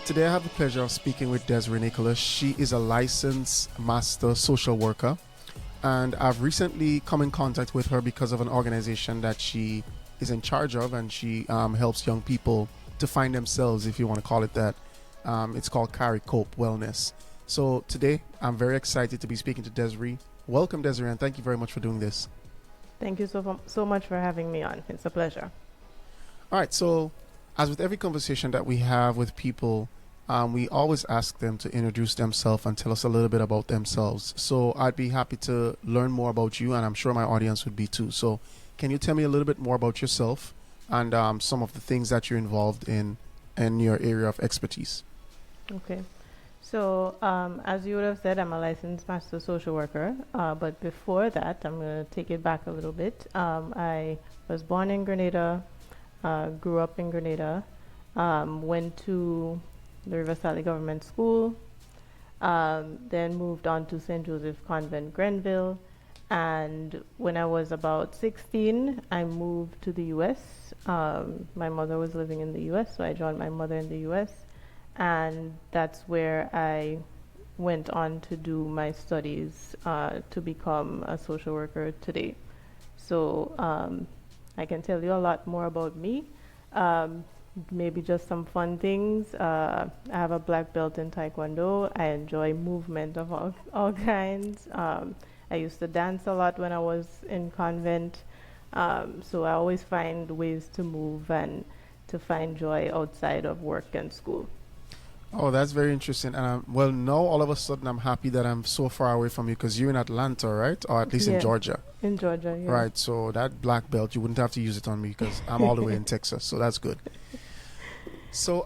Today I have the pleasure of speaking with Desarie Nicholas. She is a licensed master social worker, and I've recently come in contact with her because of an organization that she is in charge of, and she helps young people to find themselves, if you want to call it that. It's called Carry Cope Wellness. So today I'm very excited to be speaking to Desarie. Welcome, Desarie, and thank you very much for doing this. Thank you so much for having me on. It's a pleasure. All right, so as with every conversation that we have with people, we always ask them to introduce themselves and tell us a little bit about themselves. So I'd be happy to learn more about you, and I'm sure my audience would be too. So can you tell me a little bit more about yourself and some of the things that you're involved in your area of expertise? Okay. So, as you would have said, I'm a licensed master social worker. But before that, I'm going to take it back a little bit. I was born in Grenada, grew up in Grenada, went to the River Valley Government School, then moved on to St. Joseph Convent, Grenville. And when I was about 16, I moved to the U.S. My mother was living in the U.S., so I joined my mother in the U.S. And that's where I went on to do my studies to become a social worker today. So I can tell you a lot more about me. Maybe just some fun things. I have a black belt in Taekwondo. I enjoy movement of all kinds. I used to dance a lot when I was in convent. So I always find ways to move and to find joy outside of work and school. Oh, that's very interesting. And well, now all of a sudden I'm happy that I'm so far away from you because you're in Atlanta, right? Or at least in Yeah, Georgia. in Georgia, yeah. Right. So that black belt, you wouldn't have to use it on me because I'm all the way in Texas. So that's good. So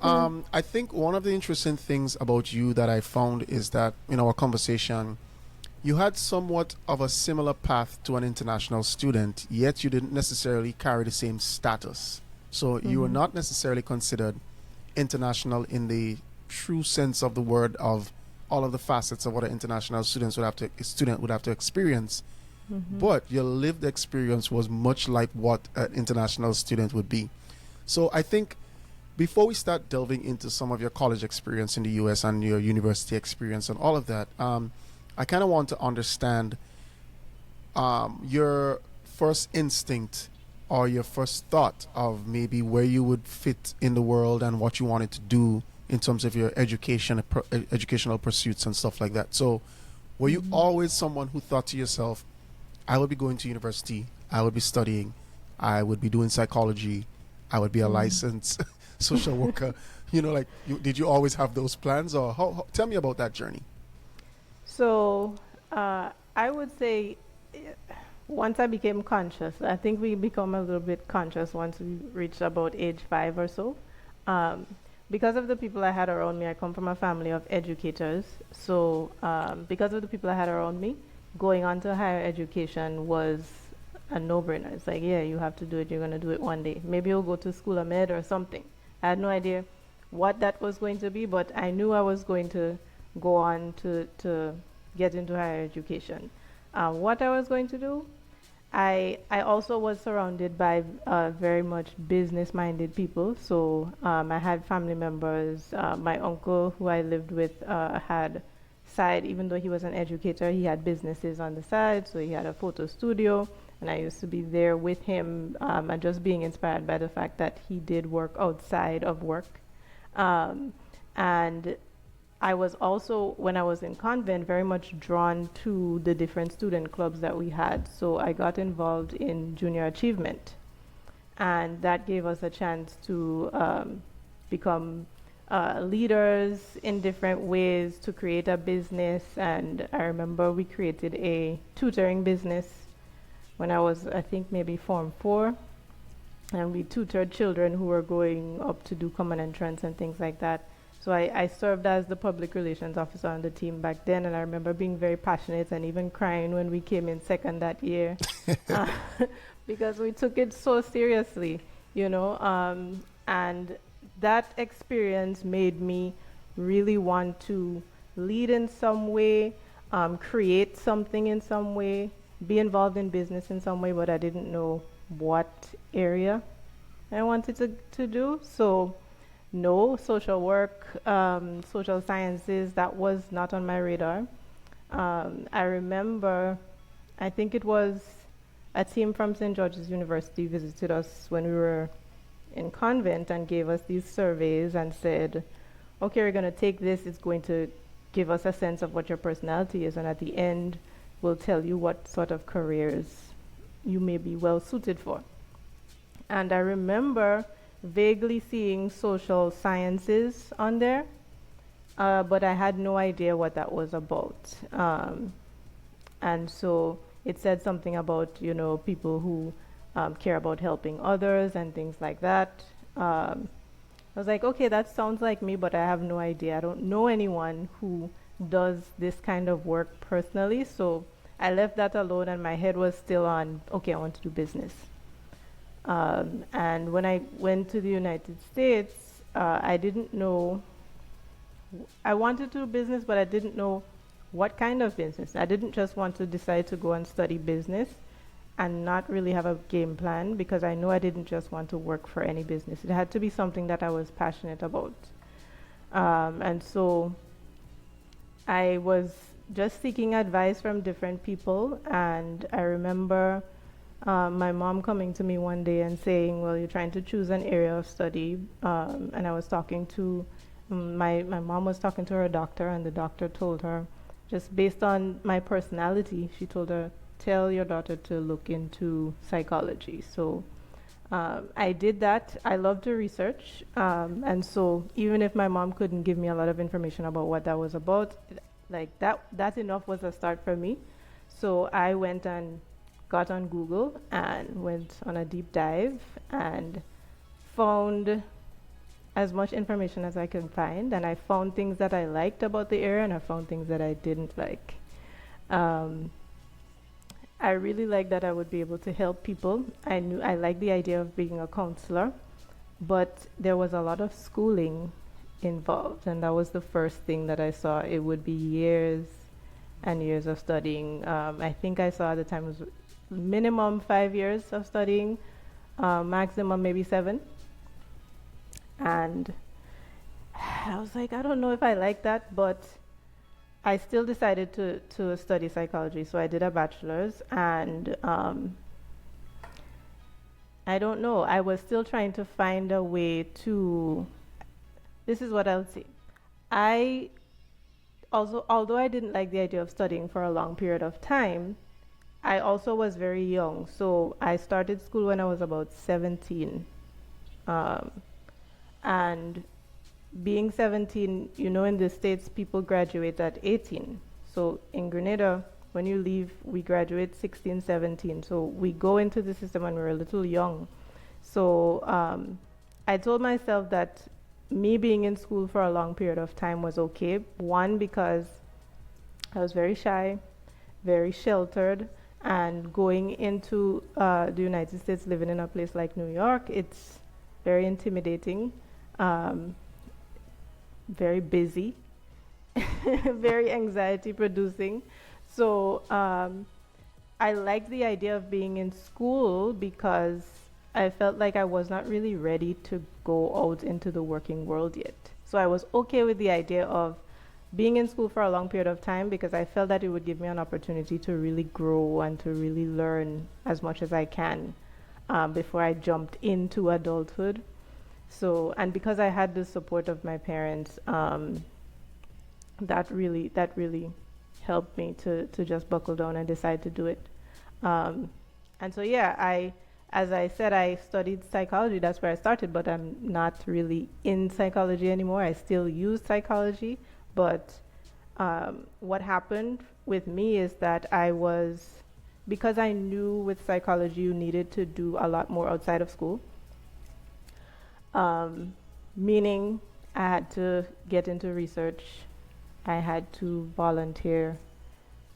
I think one of the interesting things about you that I found is that in our conversation, you had somewhat of a similar path to an international student, yet you didn't necessarily carry the same status. So you were not necessarily considered international in the true sense of the word of all of the facets of what an international student would have to experience. But your lived experience was much like what an international student would be. So I think before we start delving into some of your college experience in the US and your university experience and all of that, I kind of want to understand your first instinct or your first thought of maybe where you would fit in the world and what you wanted to do in terms of your educational pursuits and stuff like that. So were you always someone who thought to yourself, I would be going to university, I would be studying, I would be doing psychology, I would be a licensed social worker? Did you always have those plans, or tell me about that journey? So I would say once I became conscious, I think we become a little bit conscious once we reach about age 5 or so. Because of the people I had around me, I come from a family of educators. So because of the people I had around me, going on to higher education was a no-brainer. It's like, yeah, you have to do it. You're going to do it one day. Maybe you'll go to school of med or something. I had no idea what that was going to be, but I knew I was going to go on to get into higher education. What I was going to do, I also was surrounded by very much business-minded people. So I had family members. My uncle, who I lived with, had side, even though he was an educator, he had businesses on the side. So he had a photo studio, and I used to be there with him and just being inspired by the fact that he did work outside of work. And I was also, when I was in convent, very much drawn to the different student clubs that we had. So I got involved in junior achievement. And that gave us a chance to become leaders in different ways, to create a business. And I remember we created a tutoring business when I was, I think, maybe Form 4. And we tutored children who were going up to do common entrance and things like that. So I served as the public relations officer on the team back then, and I remember being very passionate and even crying when we came in second that year because we took it so seriously, and that experience made me really want to lead in some way, create something in some way, be involved in business in some way, but I didn't know what area I wanted to do. So no, social work, social sciences, that was not on my radar. I remember, I think it was a team from St. George's University visited us when we were in convent and gave us these surveys and said, okay, we're going to take this, it's going to give us a sense of what your personality is, and at the end, we'll tell you what sort of careers you may be well suited for. And I remember vaguely seeing social sciences on there, but I had no idea what that was about. And so it said something about, people who care about helping others and things like that. I was like, okay, that sounds like me, but I have no idea. I don't know anyone who does this kind of work personally. So I left that alone, and my head was still on, okay, I want to do business. And when I went to the United States, I didn't know. I wanted to do business, but I didn't know what kind of business. I didn't just want to decide to go and study business and not really have a game plan, because I know I didn't just want to work for any business. It had to be something that I was passionate about. And so I was just seeking advice from different people, and I remember my mom coming to me one day and saying, well, you're trying to choose an area of study. And I was talking to, my mom was talking to her doctor, and the doctor told her, just based on my personality, she told her, tell your daughter to look into psychology. So I did that. I love to research. And so even if my mom couldn't give me a lot of information about what that was about, like that enough was a start for me. So I went and got on Google and went on a deep dive and found as much information as I could find. And I found things that I liked about the area, and I found things that I didn't like. I really liked that I would be able to help people. I knew I liked the idea of being a counselor, but there was a lot of schooling involved, and that was the first thing that I saw. It would be years and years of studying. I think I saw at the time was minimum 5 years of studying, maximum maybe 7. And I was like, I don't know if I like that, but I still decided to study psychology. So I did a bachelor's, and I don't know. I was still trying to find a way to. This is what I'll say. I also, although I didn't like the idea of studying for a long period of time, I also was very young. So I started school when I was about 17. And being 17, in the States, people graduate at 18. So in Grenada, when you leave, we graduate 16, 17. So we go into the system when we're a little young. So I told myself that me being in school for a long period of time was okay. One, because I was very shy, very sheltered, and going into the United States, living in a place like New York, it's very intimidating. Very busy, very anxiety producing. So I liked the idea of being in school because I felt like I was not really ready to go out into the working world yet. So I was okay with the idea of being in school for a long period of time, because I felt that it would give me an opportunity to really grow and to really learn as much as I can before I jumped into adulthood. So, and because I had the support of my parents, that really helped me to just buckle down and decide to do it. And so, yeah, as I said, I studied psychology. That's where I started, but I'm not really in psychology anymore. I still use psychology, but what happened with me is that because I knew with psychology you needed to do a lot more outside of school. Meaning I had to get into research, I had to volunteer,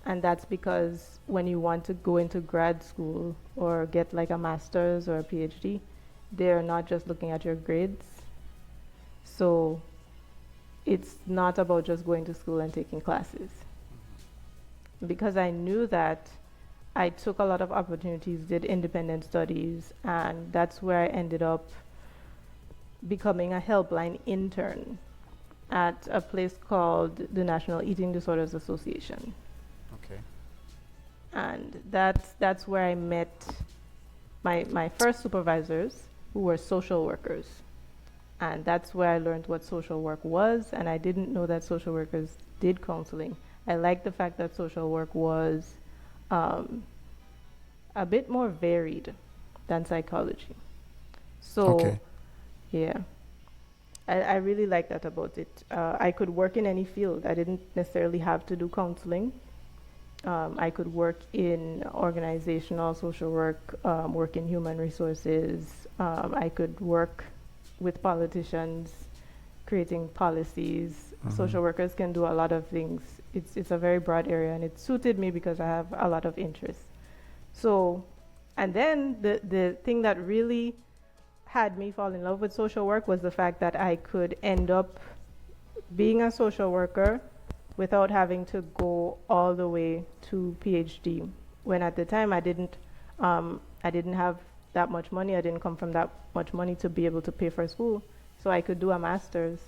and that's because when you want to go into grad school or get like a master's or a PhD, they're not just looking at your grades. So it's not about just going to school and taking classes. Because I knew that, I took a lot of opportunities, did independent studies, and that's where I ended up becoming a helpline intern at a place called the National Eating Disorders Association. Okay. And that's where I met my first supervisors, who were social workers. And that's where I learned what social work was, and I didn't know that social workers did counseling. I liked the fact that social work was um, a bit more varied than psychology. So, Okay. yeah, I really like that about it. I could work in any field. I didn't necessarily have to do counseling. I could work in organizational social work, work in human resources. I could work with politicians, creating policies. Social workers can do a lot of things. It's a very broad area, and it suited me because I have a lot of interests. So, and then the thing that really had me fall in love with social work was the fact that I could end up being a social worker without having to go all the way to PhD. When at the time I didn't have that much money. I didn't come from that much money to be able to pay for school, so I could do a master's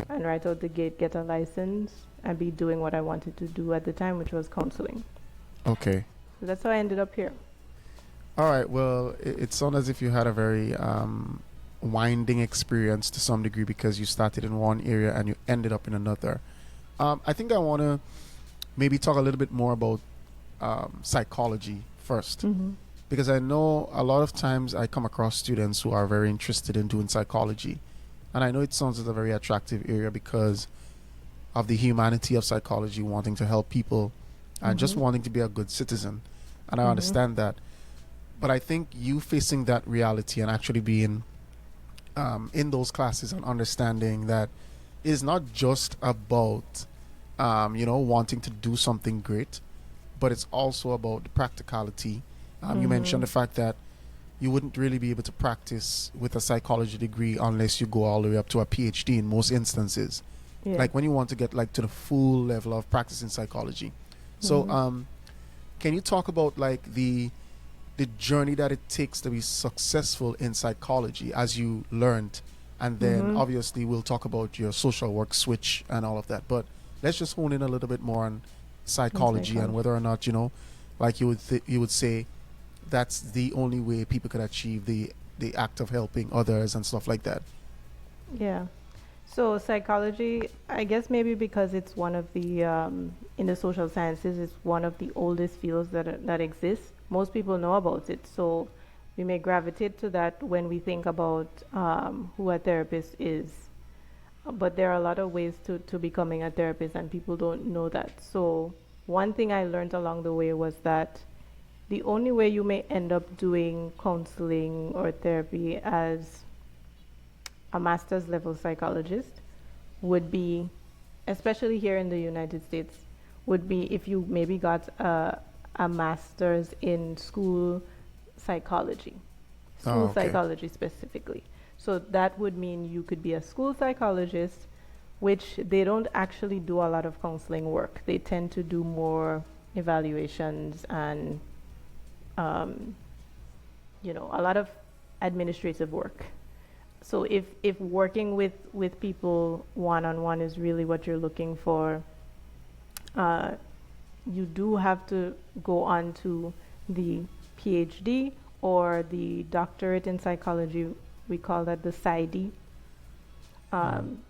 and right out the gate get a license and be doing what I wanted to do at the time, which was counseling. Okay. So that's how I ended up here. All right. Well, it sounds as if you had a very winding experience to some degree because you started in one area and you ended up in another. I think I want to maybe talk a little bit more about psychology first, because I know a lot of times I come across students who are very interested in doing psychology, and I know it sounds as a very attractive area because of the humanity of psychology, wanting to help people and just wanting to be a good citizen, and I understand that. But I think you facing that reality and actually being in those classes and understanding that it is not just about wanting to do something great, but it's also about the practicality. You mentioned the fact that you wouldn't really be able to practice with a psychology degree unless you go all the way up to a PhD in most instances. Yeah. Like when you want to get like to the full level of practice in psychology. So can you talk about like the journey that it takes to be successful in psychology as you learned, and then obviously we'll talk about your social work switch and all of that, but let's just hone in a little bit more on psychology and whether or not like you would say that's the only way people could achieve the act of helping others and stuff like that. Yeah. So psychology, I guess maybe because it's one of the in the social sciences, it's one of the oldest fields that exists. Most people know about it, so we may gravitate to that when we think about who a therapist is. But there are a lot of ways to becoming a therapist, and people don't know that. So one thing I learned along the way was that the only way you may end up doing counseling or therapy as a master's level psychologist would be, especially here in the United States, would be if you maybe got a master's in school psychology, psychology specifically. So that would mean you could be a school psychologist, which they don't actually do a lot of counseling work. They tend to do more evaluations and a lot of administrative work. So if working with people one-on-one is really what you're looking for, you do have to go on to the PhD or the doctorate in psychology. We call that the PsyD.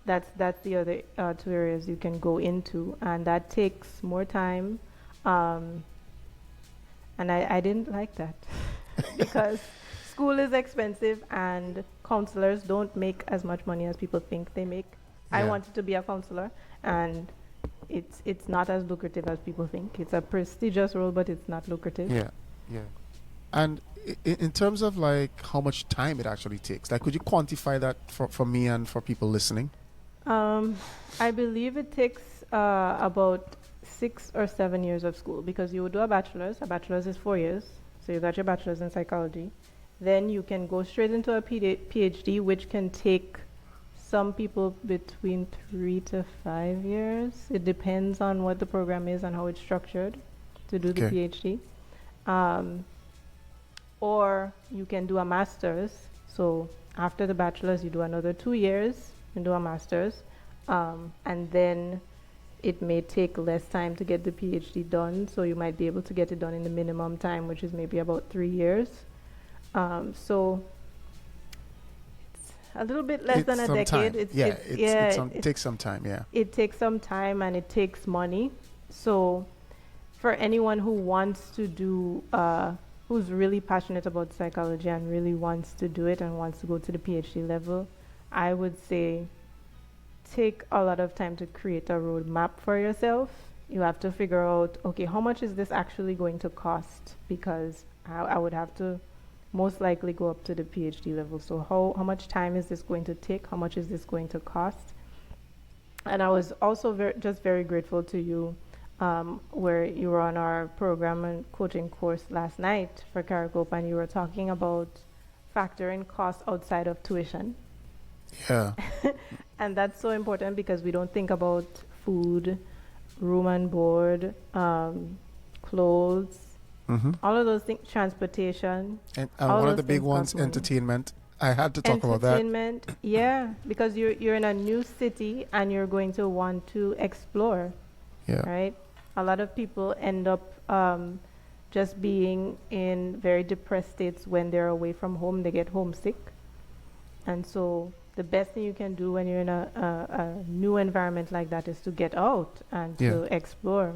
That's the other two areas you can go into, and that takes more time. And I didn't like that because school is expensive and counselors don't make as much money as people think they make. I wanted to be a counselor, and it's not as lucrative as people think. It's a prestigious role, but it's not lucrative. Yeah. And in terms of like how much time it actually takes, like could you quantify that for me and for people listening? I believe it takes about 6 or 7 years of school, because you would do a bachelor's. A bachelor's is 4 years, so you got your bachelor's in psychology. Then you can go straight into a PhD, which can take some people between 3 to 5 years. It depends on what the program is and how it's structured to do the PhD. Or you can do a master's. So after the bachelor's, you do another 2 years and do a master's, and then it may take less time to get the PhD done. So you might be able to get it done in the minimum time, which is maybe about 3 years. So it's a little bit less It's than a some decade. time. Yeah, it's some It takes some time. Yeah. it takes some time and it takes money. So for anyone who wants to do, who's really passionate about psychology and really wants to do it and wants to go to the PhD level, I would say take a lot of time to create a roadmap for yourself. You have to figure out, okay, how much is this actually going to cost? Because I would have to most likely go up to the PhD level. So how much time is this going to take? How much is this going to cost? And I was also just very grateful to you, where you were on our program and coaching course last night for Caracope, and you were talking about factoring costs outside of tuition. Yeah. And that's so important because we don't think about food, room and board, clothes, Mm-hmm. all of those things, transportation. And All one of those the big things ones, cost money. entertainment. I had to talk about that. Entertainment, yeah, because you're in a new city and you're going to want to explore, Yeah. right? A lot of people end up just being in very depressed states when they're away from home. They get homesick, and so the best thing you can do when you're in a new environment like that is to get out and Yeah. to explore.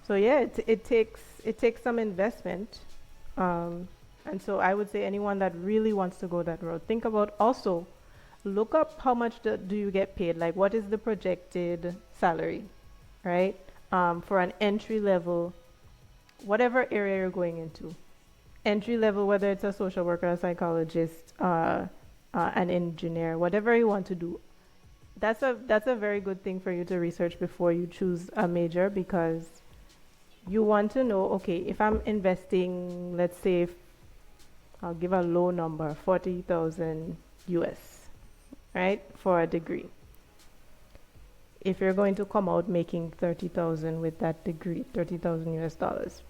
So yeah, it takes some investment, and so I would say anyone that really wants to go that road, think about also look up how much do you get paid. Like what is the projected salary, right? For an entry level, whatever area you're going into, entry level, whether it's a social worker, a psychologist, an engineer, whatever you want to do. That's a very good thing for you to research before you choose a major, because you want to know, okay, if I'm investing, let's say, I'll give a low number, 40,000 US, right, for a degree. If you're going to come out making 30,000 with that degree, 30,000 US dollars,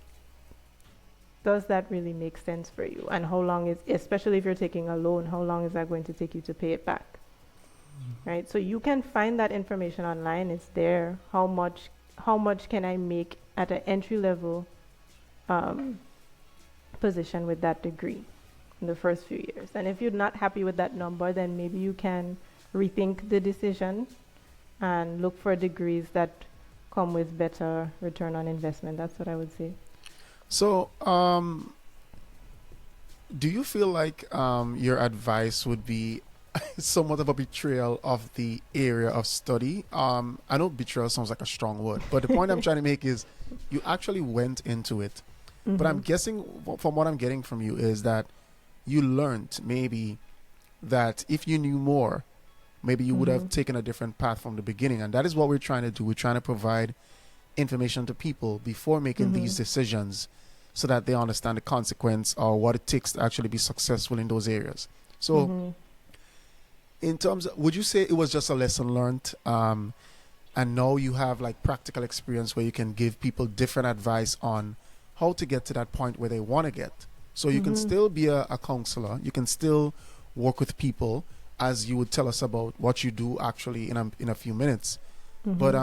does that really make sense for you? And how long is, especially if you're taking a loan, how long is that going to take you to pay it back? Right? So you can find that information online. It's there. How much can I make at an entry level position with that degree in the first few years? And if you're not happy with that number, then maybe you can rethink the decision and look for degrees that come with better return on investment. That's what I would say. So, do you feel like your advice would be somewhat of a betrayal of the area of study? I know betrayal sounds like a strong word, but the point I'm trying to make is you actually went into it. Mm-hmm. But I'm guessing from what I'm getting from you is that you learned maybe that if you knew more, maybe you would have taken a different path from the beginning. And that is what we're trying to do. We're trying to provide information to people before making these decisions so that they understand the consequence or what it takes to actually be successful in those areas. So in terms of, would you say it was just a lesson learned, and now you have like practical experience where you can give people different advice on how to get to that point where they want to get? So you can still be a counselor, you can still work with people, as you would tell us about what you do actually in a few minutes. But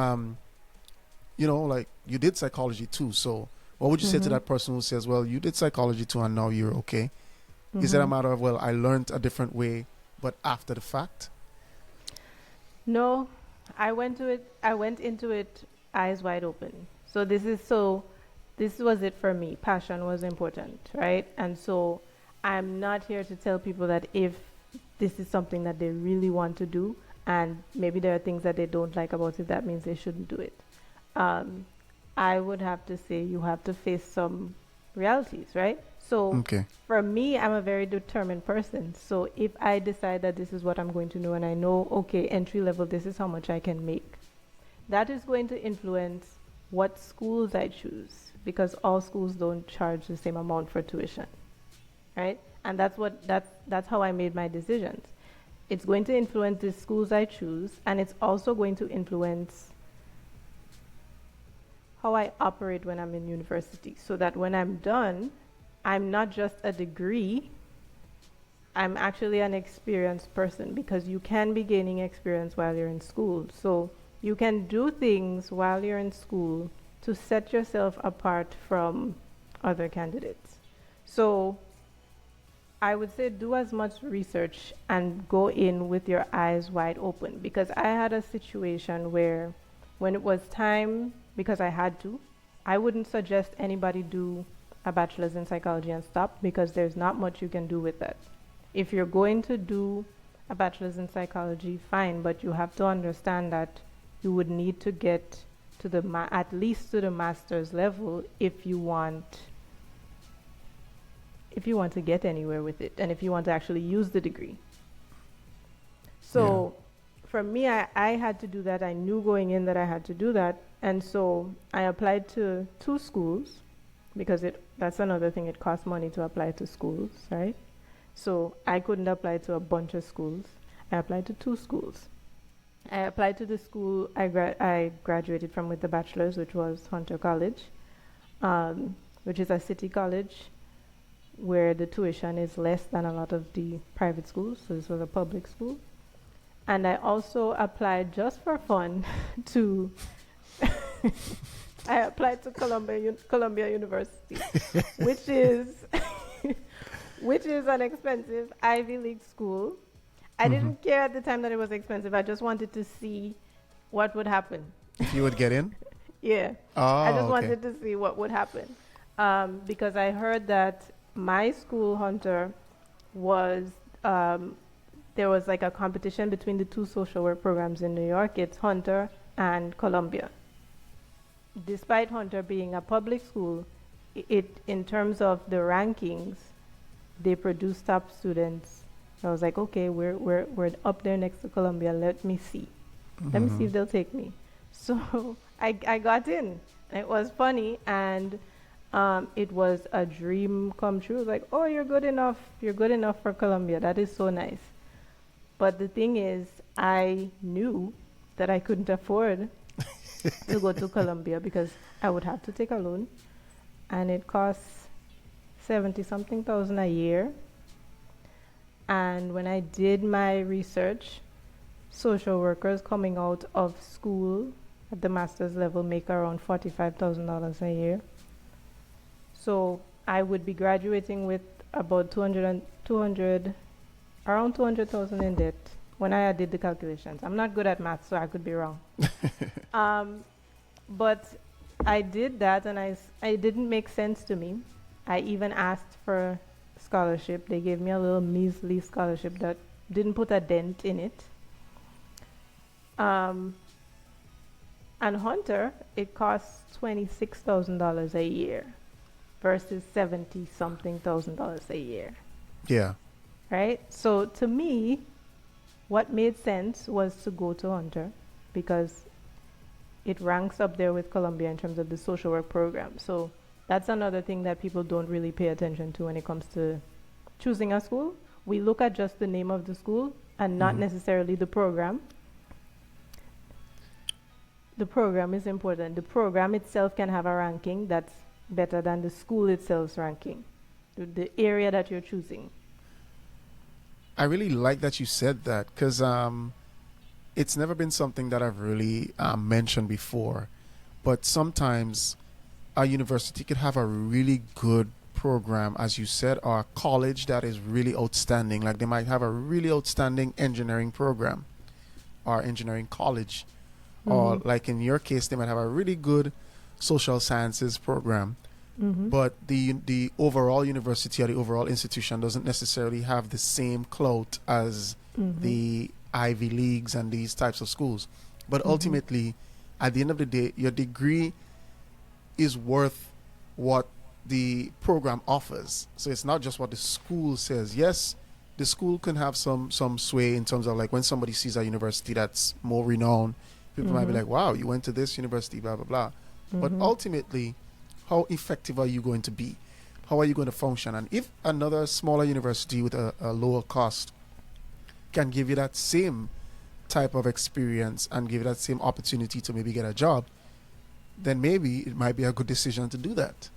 you know, like you did psychology too. So what would you say to that person who says, well, you did psychology too and now you're okay? Is it a matter of, well, I learned a different way, but after the fact? No, I went into it eyes wide open. So this was it for me. Passion was important, right? And so I'm not here to tell people that if this is something that they really want to do and maybe there are things that they don't like about it, that means they shouldn't do it. I would have to say you have to face some realities, right? So Okay. for me, I'm a very determined person. So if I decide that this is what I'm going to do and I know, okay, entry level, this is how much I can make, that is going to influence what schools I choose, because all schools don't charge the same amount for tuition, right? And that's how I made my decisions. It's going to influence the schools I choose, and it's also going to influence how I operate when I'm in university, so that when I'm done, I'm not just a degree, I'm actually an experienced person because you can be gaining experience while you're in school. So you can do things while you're in school to set yourself apart from other candidates. So I would say do as much research and go in with your eyes wide open because I had a situation where when it was time, because I had to, I wouldn't suggest anybody do a bachelor's in psychology and stop because there's not much you can do with that. If you're going to do a bachelor's in psychology, fine, but you have to understand that you would need to get to the at least to the master's level if you want to get anywhere with it and if you want to actually use the degree. So for me, I had to do that. I knew going in that I had to do that. And so I applied to 2 schools because that's another thing. It costs money to apply to schools, right? So I couldn't apply to a bunch of schools. I applied to 2 schools. I applied to the school I graduated from with the bachelor's, which was Hunter College, which is a city college where the tuition is less than a lot of the private schools. So this was a public school. And I also applied just for fun to I applied to Columbia University, which is which is an expensive Ivy League school. I didn't care at the time that it was expensive. I just wanted to see what would happen. If you would get in? Yeah. I just wanted to see what would happen. Because I heard that my school, Hunter, was there was like a competition between the 2 social work programs in New York. It's Hunter and Columbia. Despite Hunter being a public school, it in terms of the rankings, they produce top students. I was like, okay, we're up there next to Columbia. Let me see. Let me see if they'll take me. So I got in. It was funny, and it was a dream come true. It was like, oh, you're good enough. You're good enough for Columbia. That is so nice. But the thing is, I knew that I couldn't afford to go to Columbia because I would have to take a loan, and it costs 70-something thousand a year. And when I did my research, social workers coming out of school at the master's level make around $45,000 a year. So I would be graduating with about around 200,000 in debt when I did the calculations. I'm not good at math, so I could be wrong. But I did that, and it didn't make sense to me. I even asked for scholarship. They gave me a little measly scholarship that didn't put a dent in it. And Hunter, it costs $26,000 a year versus 70-something thousand dollars a year. Yeah. Right? So to me, what made sense was to go to Hunter because it ranks up there with Columbia in terms of the social work program. So that's another thing that people don't really pay attention to when it comes to choosing a school. We look at just the name of the school and not necessarily the program. The program is important. The program itself can have a ranking that's better than the school itself's ranking, the area that you're choosing. I really like that you said that because it's never been something that I've really mentioned before. But sometimes a university could have a really good program, as you said, or a college that is really outstanding. Like they might have a really outstanding engineering program or engineering college. Or like in your case, they might have a really good social sciences program. But the overall university or the overall institution doesn't necessarily have the same clout as the Ivy Leagues and these types of schools. But ultimately, at the end of the day, your degree is worth what the program offers. So it's not just what the school says. Yes, the school can have some sway in terms of like when somebody sees a university that's more renowned, people might be like, wow, you went to this university, blah, blah, blah. But ultimately, how effective are you going to be? How are you going to function? And if another smaller university with a lower cost can give you that same type of experience and give you that same opportunity to maybe get a job, then maybe it might be a good decision to do that.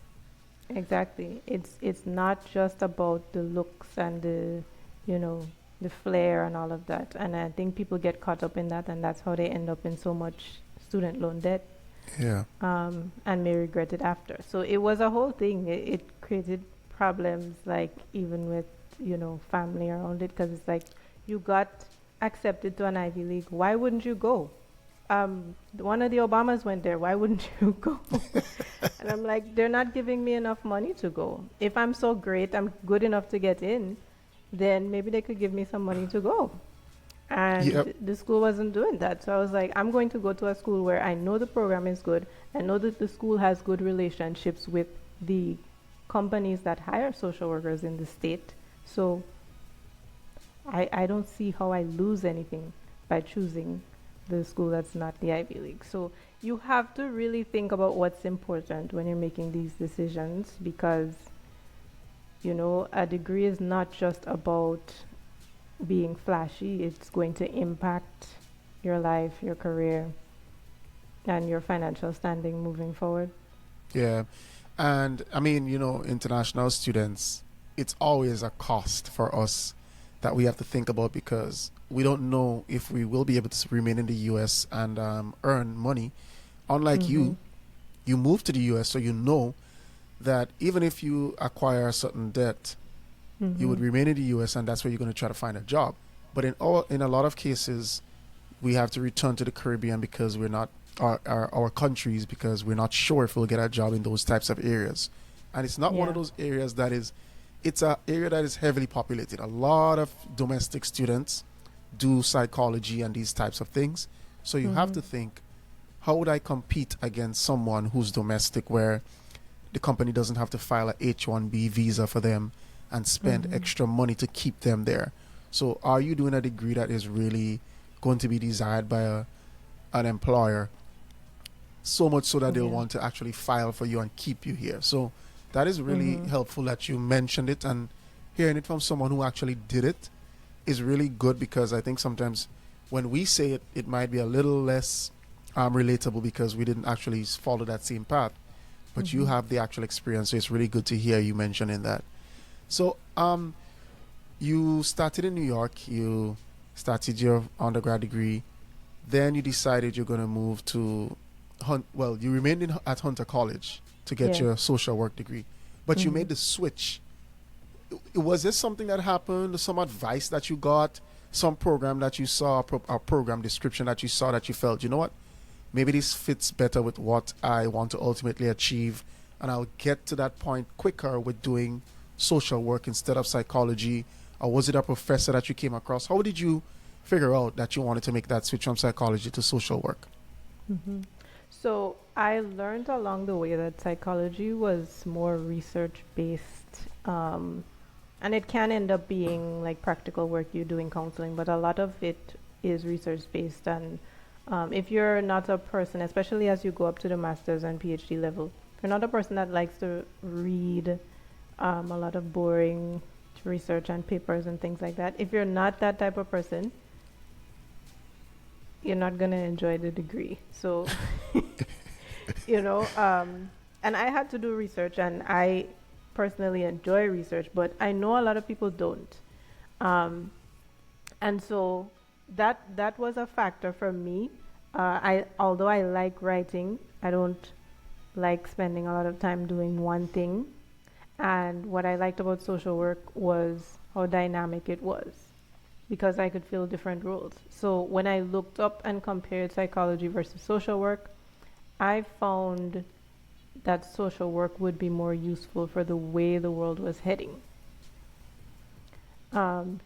Exactly. It's not just about the looks and you know, the flair and all of that. And I think people get caught up in that, and that's how they end up in so much student loan debt, Yeah. and may regret it after. So it was a whole thing. It created problems, like even with, you know, family around it, because it's like you got accepted to an Ivy League. Why wouldn't you go? One of the Obamas went there. Why wouldn't you go? And I'm like, they're not giving me enough money to go. If I'm so great, I'm good enough to get in, then maybe they could give me some money to go. Yep. And the school wasn't doing that. So I was like, I'm going to go to a school where I know the program is good. I know that the school has good relationships with the companies that hire social workers in the state. So I don't see how I lose anything by choosing the school that's not the Ivy League. So you have to really think about what's important when you're making these decisions, because, you know, a degree is not just about being flashy. It's going to impact your life, your career, and your financial standing moving forward. Yeah. And I mean, international students, it's always a cost for us that we have to think about because we don't know if we will be able to remain in the US and earn money. Unlike Mm-hmm. you moved to the US, so you know that even if you acquire a certain debt, you Mm-hmm. would remain in the US and that's where you're going to try to find a job. But in a lot of cases, we have to return to the Caribbean because we're not our countries because we're not sure if we'll get a job in those types of areas. And it's not one of Yeah. those areas that is it's a area that is heavily populated. A lot of domestic students do psychology and these types of things. So you have Mm-hmm. to think, how would I compete against someone who's domestic where the company doesn't have to file a H-1B visa for them and spend Mm-hmm. extra money to keep them there? So are you doing a degree that is really going to be desired by an employer so much so that they'll Yeah. want to actually file for you and keep you here? So that is really Mm-hmm. helpful that you mentioned it, and hearing it from someone who actually did it is really good because I think sometimes when we say it, it might be a little less relatable because we didn't actually follow that same path. But you Mm-hmm. have the actual experience, so it's really good to hear you mentioning that. So, you started in New York. You started your undergrad degree. Then you decided you're going to move to Well, you remained at Hunter College to get Yes. your social work degree, but you Mm-hmm. made the switch. Was this something that happened? Some advice that you got? Some program that you saw, a program description that you saw that you felt, you know what? Maybe this fits better with what I want to ultimately achieve, and I'll get to that point quicker with doing social work instead of psychology. Or was it a professor that you came across? How did you figure out that you wanted to make that switch from psychology to social work? Mm-hmm. So I learned along the way that psychology was more research based, and it can end up being like practical work you do in counseling, but a lot of it is research based. And if you're not a person, especially as you go up to the master's and PhD level, if you're not a person that likes to read a lot of boring research and papers and things like that, if you're not that type of person, you're not going to enjoy the degree. So, you know, and I had to do research, and I personally enjoy research, but I know a lot of people don't. Um, and so that was a factor for me. Although I like writing, I don't like spending a lot of time doing one thing. And what I liked about social work was how dynamic it was because I could fill different roles. So when I looked up and compared psychology versus social work, I found that social work would be more useful for the way the world was heading.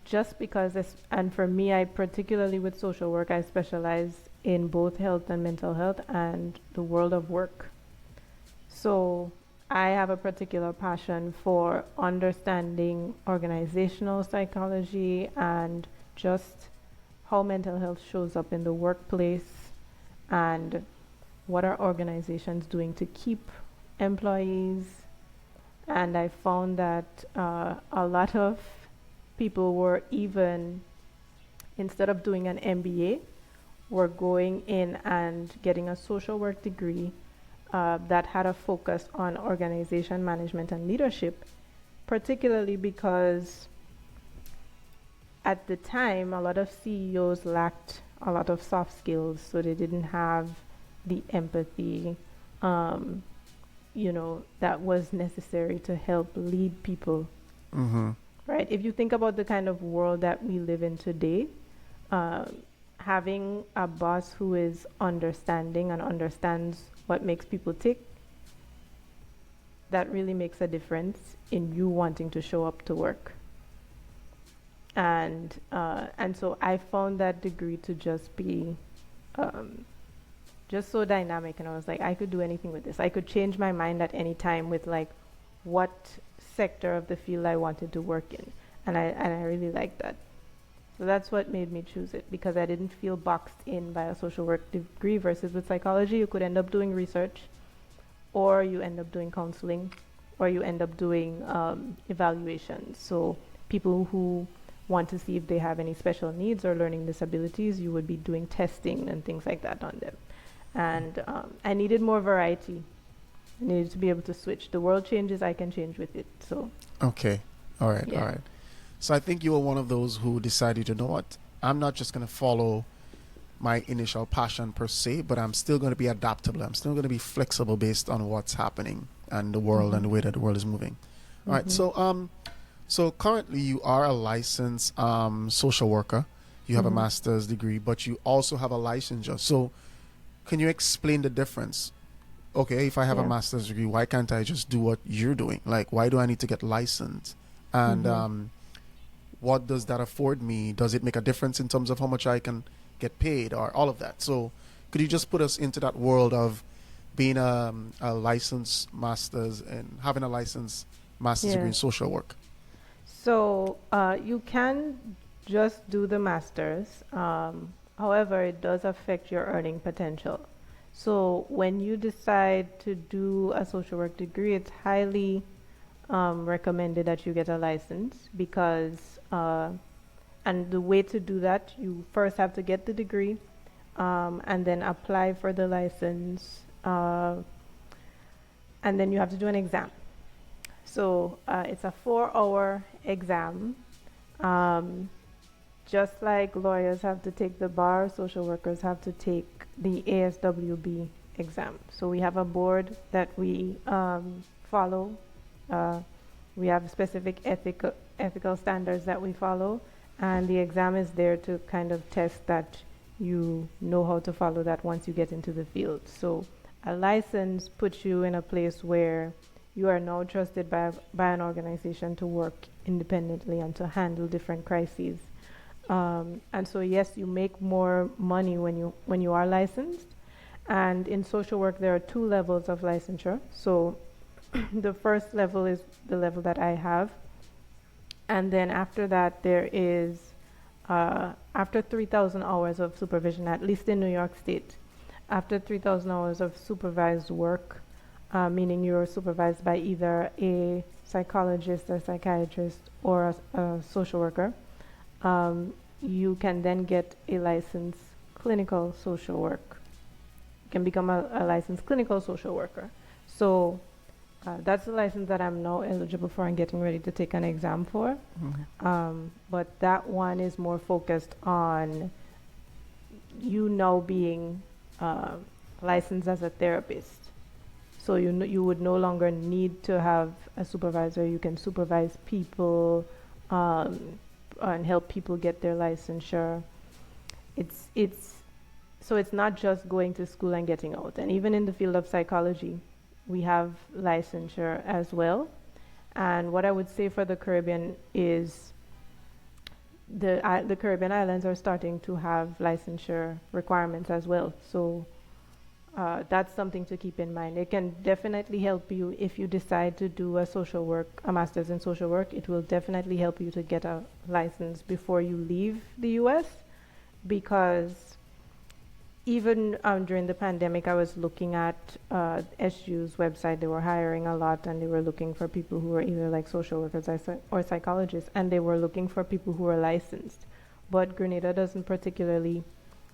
Just because, and for me, I particularly with social work, I specialize in both health and mental health and the world of work. So I have a particular passion for understanding organizational psychology and just how mental health shows up in the workplace and what are organizations doing to keep employees. And I found that a lot of people were even, instead of doing an MBA, were going in and getting a social work degree that had a focus on organization management and leadership, particularly because at the time, a lot of CEOs lacked a lot of soft skills, so they didn't have the empathy, um, that was necessary to help lead people, Mm-hmm. right? If you think about the kind of world that we live in today, uh, having a boss who is understanding and understands what makes people tick, that really makes a difference in you wanting to show up to work. And so I found that degree to just be um, just so dynamic, and I was like, I could do anything with this. I could change my mind at any time with like what sector of the field I wanted to work in, and I really liked that. So that's what made me choose it, because I didn't feel boxed in by a social work degree. Versus with psychology, you could end up doing research, or you end up doing counseling, or you end up doing evaluations. So people who want to see if they have any special needs or learning disabilities, you would be doing testing and things like that on them. And I needed more variety. I needed to be able to switch. The world changes, I can change with it. So Okay. All right. All yeah. right. So I think you were one of those who decided, you know what? I'm not just going to follow my initial passion per se, but I'm still going to be adaptable. I'm still going to be flexible based on what's happening and the world and Mhm. the way that the world is moving. All right. Mhm. So currently you are a licensed social worker. You have a Mhm. master's degree, but you also have a licensure. So can you explain the difference? Okay, if I have a Yeah. master's degree, why can't I just do what you're doing? Like, why do I need to get licensed? And Mhm. what does that afford me? Does it make a difference in terms of how much I can get paid or all of that? So, could you just put us into that world of being a licensed master's and having a licensed master's degree Yeah. in social work? So you can just do the masters. However, it does affect your earning potential. So when you decide to do a social work degree, it's highly recommended that you get a license, because and the way to do that, you first have to get the degree, and then apply for the license, and then you have to do an exam. So it's a 4-hour exam. Um, just like lawyers have to take the bar, social workers have to take the ASWB exam. So we have a board that we follow. Uh, we have specific ethical standards that we follow, and the exam is there to kind of test that you know how to follow that once you get into the field. So a license puts you in a place where you are now trusted by an organization to work independently and to handle different crises. And so yes, you make more money when you are licensed. And in social work, there are 2 levels of licensure. So the first level is the level that I have, and then after that, there is after 3,000 hours of supervision, at least in New York State, after 3,000 hours of supervised work, meaning you're supervised by either a psychologist, a psychiatrist, or a social worker, you can then get a licensed clinical social work. You can become a licensed clinical social worker. So that's the license that I'm now eligible for and getting ready to take an exam for. But that one is more focused on you now being licensed as a therapist. So you would no longer need to have a supervisor. You can supervise people and help people get their licensure. It's so it's not just going to school and getting out. And even in the field of psychology, we have licensure as well. And what I would say for the Caribbean is the Caribbean islands are starting to have licensure requirements as well. So that's something to keep in mind. It can definitely help you if you decide to do a master's in social work. It will definitely help you to get a license before you leave the U.S. because even during the pandemic, I was looking at SU's website. They were hiring a lot, and they were looking for people who were either like social workers or psychologists, and they were looking for people who were licensed. But Grenada doesn't particularly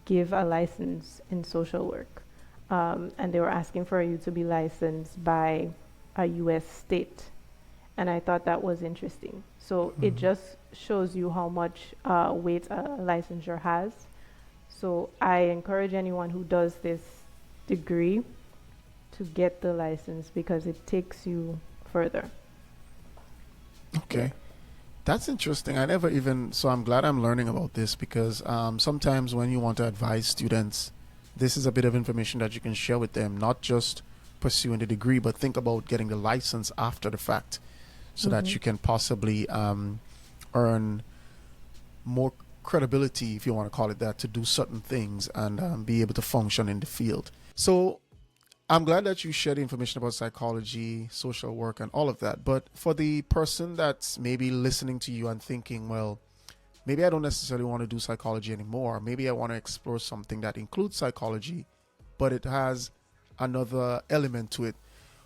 give a license in social work, and they were asking for you to be licensed by a U.S. state. and I thought that was interesting. So it Mhm. just shows you how much weight a licensure has. So I encourage anyone who does this degree to get the license because it takes you further. Yeah. Okay. That's interesting. I never even, so I'm glad I'm learning about this because sometimes when you want to advise students, this is a bit of information that you can share with them, not just pursuing the degree, but think about getting the license after the fact so that Mm-hmm. you can possibly earn more credibility, if you want to call it that, to do certain things and be able to function in the field. So I'm glad that you shared information about psychology, social work, and all of that. But for the person that's maybe listening to you and thinking, well, maybe I don't necessarily want to do psychology anymore. Maybe I want to explore something that includes psychology, but it has another element to it.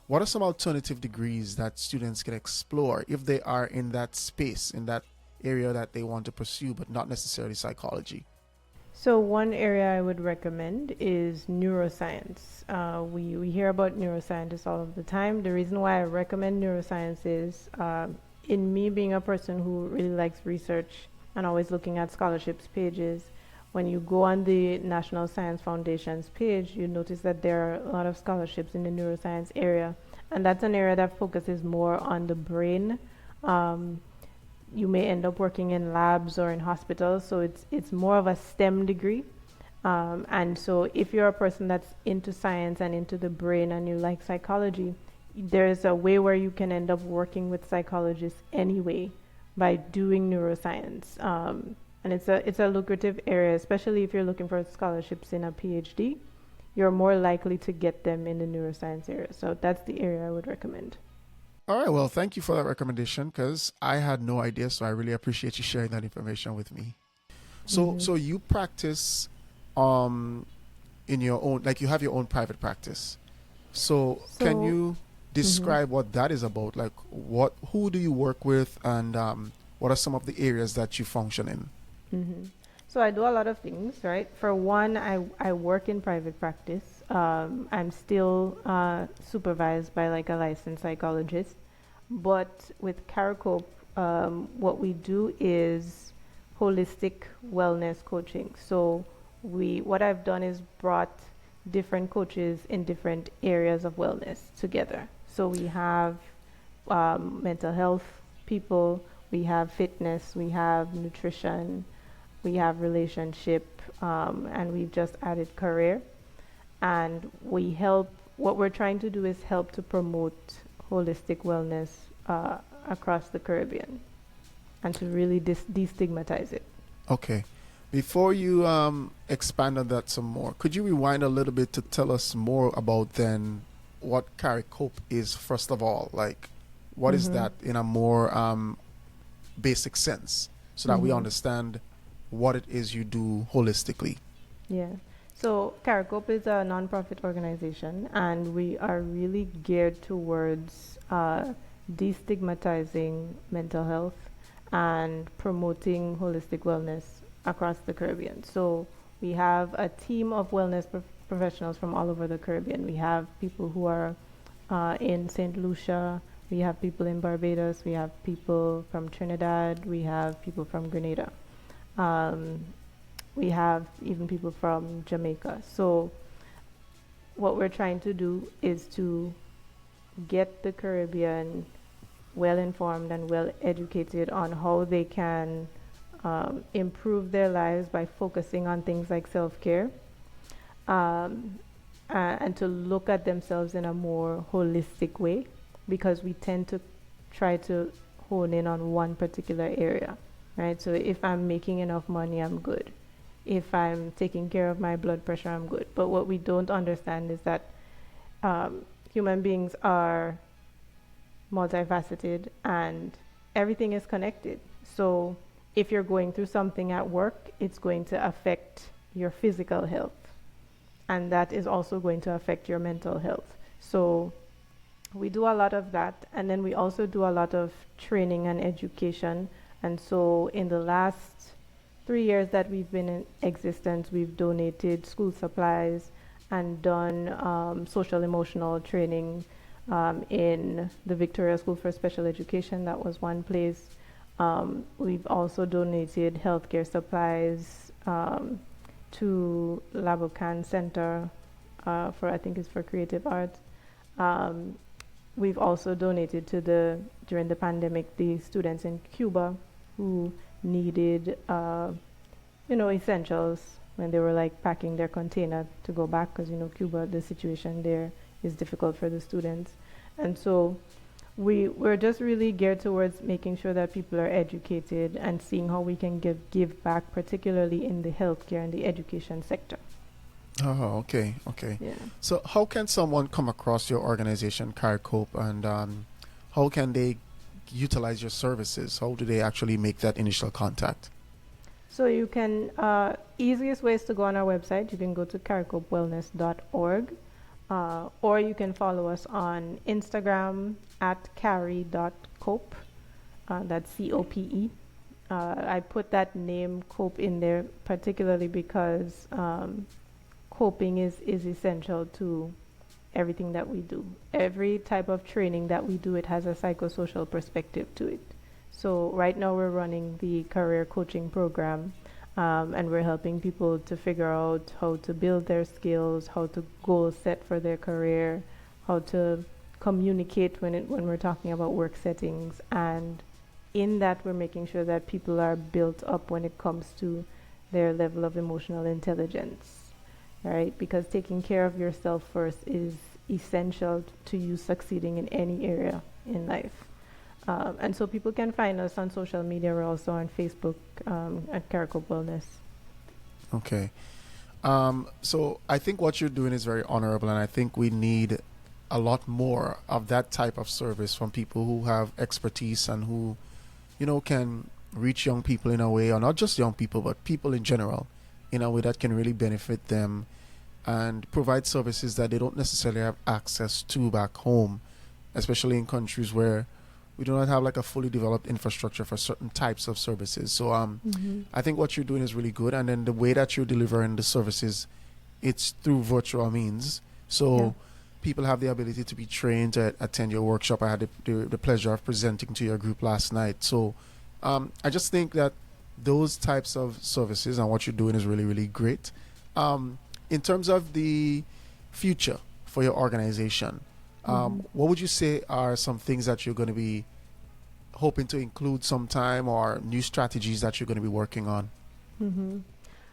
What are some alternative degrees that students can explore if they are in that space, in that area that they want to pursue, but not necessarily psychology? So one area I would recommend is neuroscience. We hear about neuroscientists all of the time. The reason why I recommend neuroscience is in me being a person who really likes research and always looking at scholarships pages, when you go on the National Science Foundation's page, you notice that there are a lot of scholarships in the neuroscience area. And that's an area that focuses more on the brain. Um, you may end up working in labs or in hospitals, so it's more of a STEM degree. And so if you're a person that's into science and into the brain and you like psychology, there's a way where you can end up working with psychologists anyway by doing neuroscience. And it's a lucrative area, especially if you're looking for scholarships in a PhD. You're more likely to get them in the neuroscience area. So that's the area I would recommend. All right. Well, thank you for that recommendation because I had no idea. So I really appreciate you sharing that information with me. So, Hmm. so you practice, um, in your own, like you have your own private practice. So, can So, you mhm. describe what that is about? Like, who do you work with, and what are some of the areas that you function in? Hmm. So I do a lot of things, right? For one, I work in private practice. I'm still supervised by like a licensed psychologist. But with Caracope, what we do is holistic wellness coaching. So what I've done is brought different coaches in different areas of wellness together. So we have mental health people, we have fitness, we have nutrition, we have relationship, and we've just added career. And what we're trying to do is help to promote holistic wellness uh, across the Caribbean and to really destigmatize it. Okay. Before you expand on that some more, could you rewind a little bit to tell us more about then what Caricope is, first of all? Like, what is Mm-hmm. that in a more basic sense so that we Mm-hmm. understand what it is you do holistically? Yeah. So Caracope is a nonprofit organization, and we are really geared towards destigmatizing mental health and promoting holistic wellness across the Caribbean. So we have a team of wellness professionals from all over the Caribbean. We have people who are in St. Lucia, we have people in Barbados, we have people from Trinidad, we have people from Grenada. Um, we have even people from Jamaica. So what we're trying to do is to get the Caribbean well informed and well educated on how they can improve their lives by focusing on things like self care, um, and to look at themselves in a more holistic way because we tend to try to hone in on one particular area, right? So if I'm making enough money, I'm good. If I'm taking care of my blood pressure, I'm good. But what we don't understand is that um, human beings are multifaceted and everything is connected. So if you're going through something at work, it's going to affect your physical health, and that is also going to affect your mental health. So we do a lot of that, and then we also do a lot of training and education. And so in the last 3 years that we've been in existence, we've donated school supplies and done social emotional training in the Victoria School for Special Education. That was one place. We've also donated healthcare supplies to Labocan Center for, I think it's for creative arts. We've also donated to during the pandemic, the students in Cuba who needed, essentials when they were like packing their container to go back, because, Cuba, the situation there is difficult for the students. And so we're just really geared towards making sure that people are educated and seeing how we can give back, particularly in the healthcare and the education sector. Oh, okay. Yeah. So how can someone come across your organization, CARICOPE, and how can they utilize your services? How do they actually make that initial contact? So you can, easiest way is to go on our website. You can go to caricopewellness.org, or you can follow us on Instagram at carry.cope. That's COPE. I put that name COPE in there particularly because coping is essential to everything that we do. Every type of training that we do, it has a psychosocial perspective to it. So right now we're running the career coaching program, and we're helping people to figure out how to build their skills, how to goal set for their career, how to communicate when we're talking about work settings. And in that, we're making sure that people are built up when it comes to their level of emotional intelligence, right? Because taking care of yourself first is essential to you succeeding in any area in life. And so people can find us on social media. We're also on Facebook at CARICOPE Wellness. Okay. So I think what you're doing is very honorable, and I think we need a lot more of that type of service from people who have expertise and who, can reach young people in a way, or not just young people, but people in general, in a way that can really benefit them and provide services that they don't necessarily have access to back home, especially in countries where we do not have like a fully developed infrastructure for certain types of services. So I think what you're doing is really good. And then the way that you're delivering the services, it's through virtual means. So people have the ability to be trained to attend your workshop. I had the pleasure of presenting to your group last night. So I just think that those types of services and what you're doing is really, really great. In terms of the future for your organization, what would you say are some things that you're going to be hoping to include sometime, or new strategies that you're going to be working on?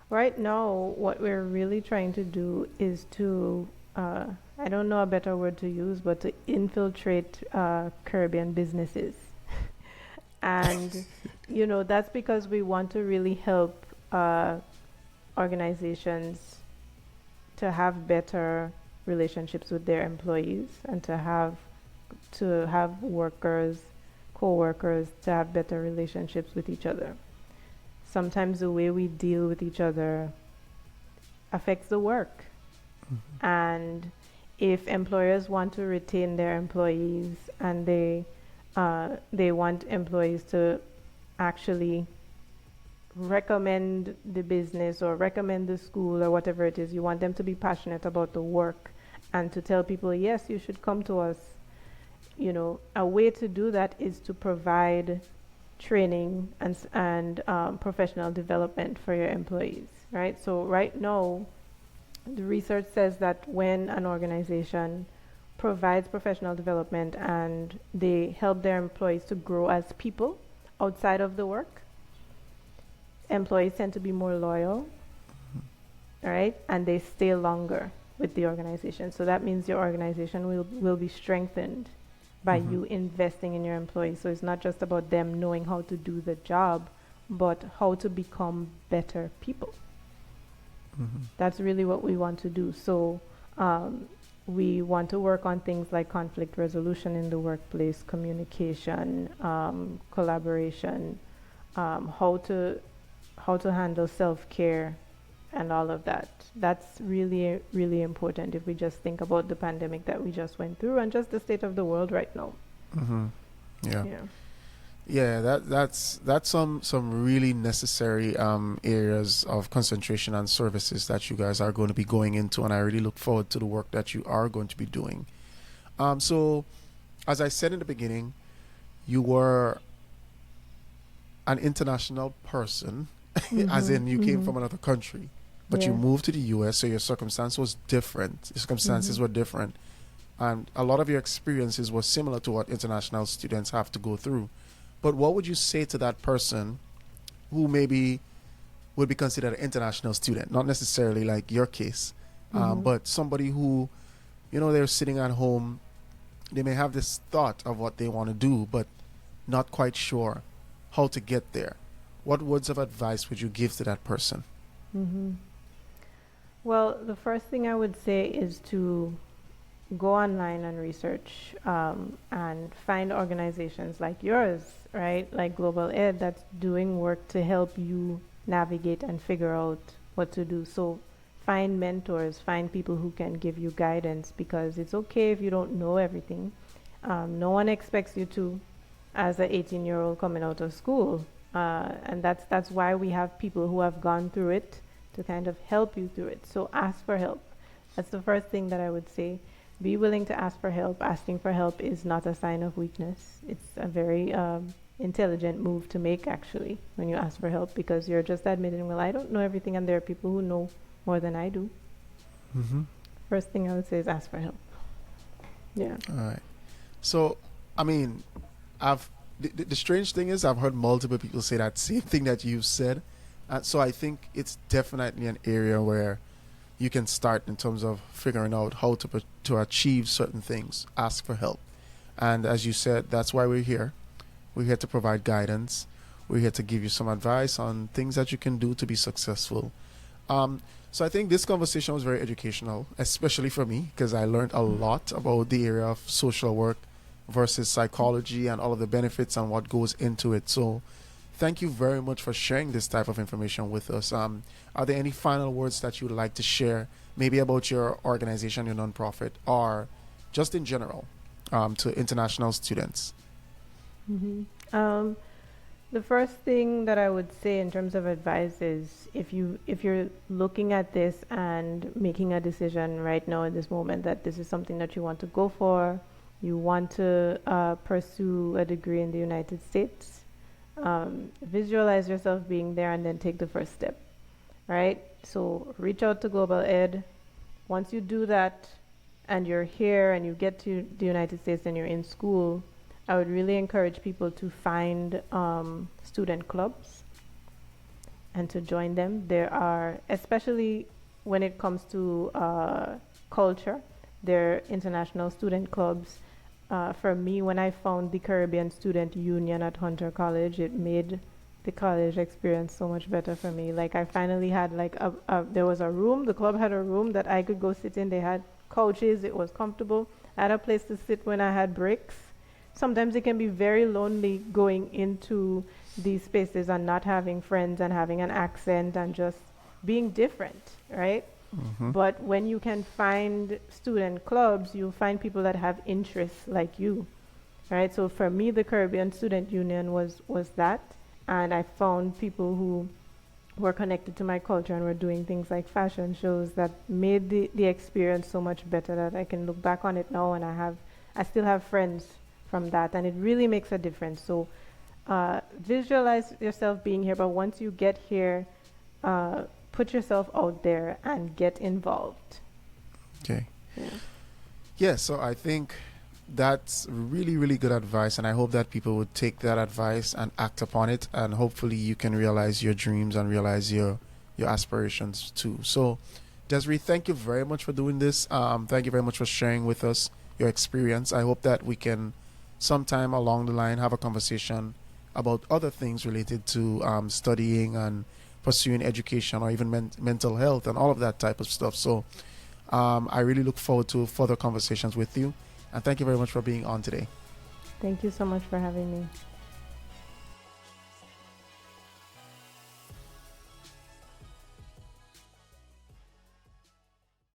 Right now, what we're really trying to do is to, I don't know a better word to use, but to infiltrate Caribbean businesses. And, that's because we want to really help organizations to have better relationships with their employees, and to have workers, co-workers, to have better relationships with each other. Sometimes the way we deal with each other affects the work. And if employers want to retain their employees, and they want employees to actually recommend the business or recommend the school or whatever it is, you want them to be passionate about the work and to tell people, yes, you should come to us. A way to do that is to provide training and professional development for your employees, right? So right now, the research says that when an organization provides professional development and they help their employees to grow as people outside of the work, employees tend to be more loyal, right? And they stay longer with the organization. So that means your organization will be strengthened by you investing in your employees. So it's not just about them knowing how to do the job, but how to become better people. That's really what we want to do. So we want to work on things like conflict resolution in the workplace, communication, collaboration, how to handle self-care, and all of that. That's really, really important if we just think about the pandemic that we just went through and just the state of the world right now. That's some really necessary areas of concentration and services that you guys are going to be going into, and I really look forward to the work that you are going to be doing. So, as I said in the beginning, you were an international person, as Mhm. in you came Mhm. from another country, but you Yeah. moved to the US, so your circumstance was different. Your circumstances Mhm. were different. And a lot of your experiences were similar to what international students have to go through. But what would you say to that person who maybe would be considered an international student, not necessarily like your case, Mhm. but somebody who, they're sitting at home, they may have this thought of what they want to do, but not quite sure how to get there. What words of advice would you give to that person? Mhm. Well, the first thing I would say is to go online and research and find organizations like yours, right? Like Global Ed, that's doing work to help you navigate and figure out what to do. So find mentors, find people who can give you guidance because it's okay if you don't know everything. No one expects you to, as an 18-year-old coming out of school. And that's why we have people who have gone through it to kind of help you through it. So ask for help. That's the first thing that I would say. Be willing to ask for help. Asking for help is not a sign of weakness. It's a very intelligent move to make, actually, when you ask for help, because you're just admitting, well, I don't know everything, and there are people who know more than I do. Mm-hmm. First thing I would say is ask for help. Yeah. All right. So, I mean, I've the strange thing is I've heard multiple people say that same thing that you've said, so I think it's definitely an area where you can start in terms of figuring out how to achieve certain things. Ask for help, and as you said, that's why we're here. We're here to provide guidance. We're here to give you some advice on things that you can do to be successful. Um, so I think this conversation was very educational, especially for me, because I learned a lot about the area of social work versus psychology and all of the benefits and what goes into it. So thank you very much for sharing this type of information with us. Are there any final words that you would like to share, maybe about your organization, your nonprofit, or just in general, to international students? hmm Um, the first thing that I would say in terms of advice is if you're looking at this and making a decision right now in this moment that this is something that you want to go for, you want to pursue a degree in the United States, visualize yourself being there and then take the first step, right? So reach out to Global Ed. Once you do that and you're here and you get to the United States and you're in school, I would really encourage people to find student clubs and to join them. There are, especially when it comes to culture, there are international student clubs. For me, when I found the Caribbean Student Union at Hunter College, it made the college experience so much better for me. Like I finally had like there was a room, the club had a room that I could go sit in. They had couches, it was comfortable. I had a place to sit when I had breaks. Sometimes it can be very lonely going into these spaces and not having friends and having an accent and just being different, right? Mm-hmm. But when you can find student clubs, you'll find people that have interests like you, right? So for me, the Caribbean Student Union was that, and I found people who were connected to my culture and were doing things like fashion shows that made the experience so much better that I can look back on it now and I still have friends from that, and it really makes a difference. So visualize yourself being here, but once you get here, uh, put yourself out there and get involved. Okay. Yeah. Yeah, so I think that's really, really good advice, and I hope that people would take that advice and act upon it, and hopefully you can realize your dreams and realize your aspirations too. So, Desiree, thank you very much for doing this. Thank you very much for sharing with us your experience. I hope that we can sometime along the line have a conversation about other things related to studying and pursuing education or even mental health and all of that type of stuff. So, I really look forward to further conversations with you. And thank you very much for being on today. Thank you so much for having me.